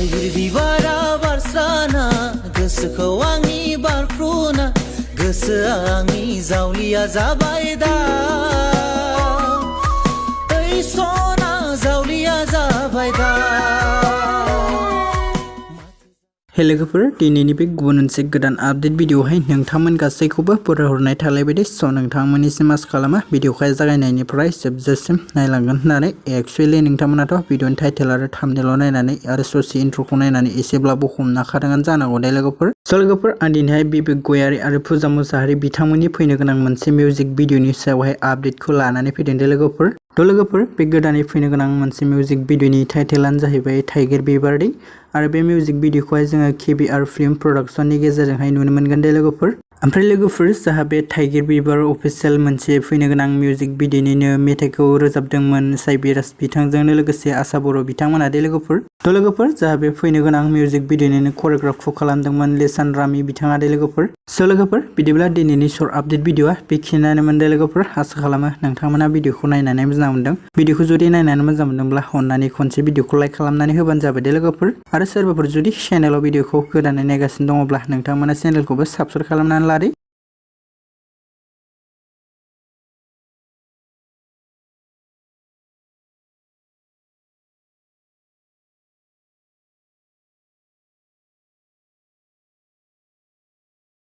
Tiger बिबारा बारस्राना गोसोखौ आंनि बारफ्रुना गोसोआ आंनि जावलिया जाबाय दा ओइ सना जावलिया जाबाय दा लोगोफोर दिनैनि बे गुबुन मोनसे गोदान आपडेट भिडिअहाय नोंथांमोन गासैखौबो बरायहरनाय थालाय बायदि नोंथांमोननिसिम आसा खालामो भिडिअखौ जागायनायनिफ्राय जोबजासिम नायलांगोन होननानै एक्चुअली नोंथांमोनाथ' भिडिअनि टाइटेल आरो थाम्बनेइल नायनानै आरो ससे इन्ट्र'खौ नायनानै एसेब्लाबो हमना खादोंआनो जानांगौ दे लोगोफोर। लोगोफोर आं दिनैहाय बिबेक गयारि आरो पुजा मुसाहारि बिथांमोननि फैनो गोनां मोनसे मिउजिक भिडिअनि सायावहाय आपडेटखौ लानानै फैदों दे लोगोफोर। लोगोफोर बे गोदानै फैनो गोनां मोनसे मिउजिक भिडिअनि टाइटेलानो जाहैबाय टाइगार बिबार दै आरो बे मिउजिक भिडिअखौहाय जोङो KBR फिल्म प्रोडक्शननि गेजेरजोंहाय नुनो मोनगोन दे लोगोफोर। ओमफ्राय लोगोफोर जाहा बे टाइगार बिबार अफिसियेल मोनसे फैनो गोनां मिउजिक भिडिअनिनो मेथाइखौ रोजाबदोंमोन साइबिराज बिथांजोंनो लोगोसे आशा बर' बिथांमोना दे लोगोफोर। लोगोफोर जाहा बे फैनो गोनां मिउजिक भिडिअनिनो करिय'ग्राफखौ खालामदोंमोन लेसान रामि बिथाङा दे लोगोफोर। लोगोफोर बिदिब्ला दिनैनि शर्ट आपडेट भिडिअआ बेखिनियानोमोन दे लोगोफोर। आसा खालामो नोंथांमोना भिडिअखौ नायनानै मोजां मोनदों। भिडिअखौ जुदि नायनानै मोजां मोनदोंब्ला अननानै खनसे भिडिअखौ लाइक खालामनानै होबानो जाबाय दे लोगोफोर। आरो सोरबाफोर जुदि चेनेलाव भिडिअखौ गोदानै नायगासिनो दङब्ला नोंथांमोना चेनेलखौबो साबस्क्राइब खालामनानै लादो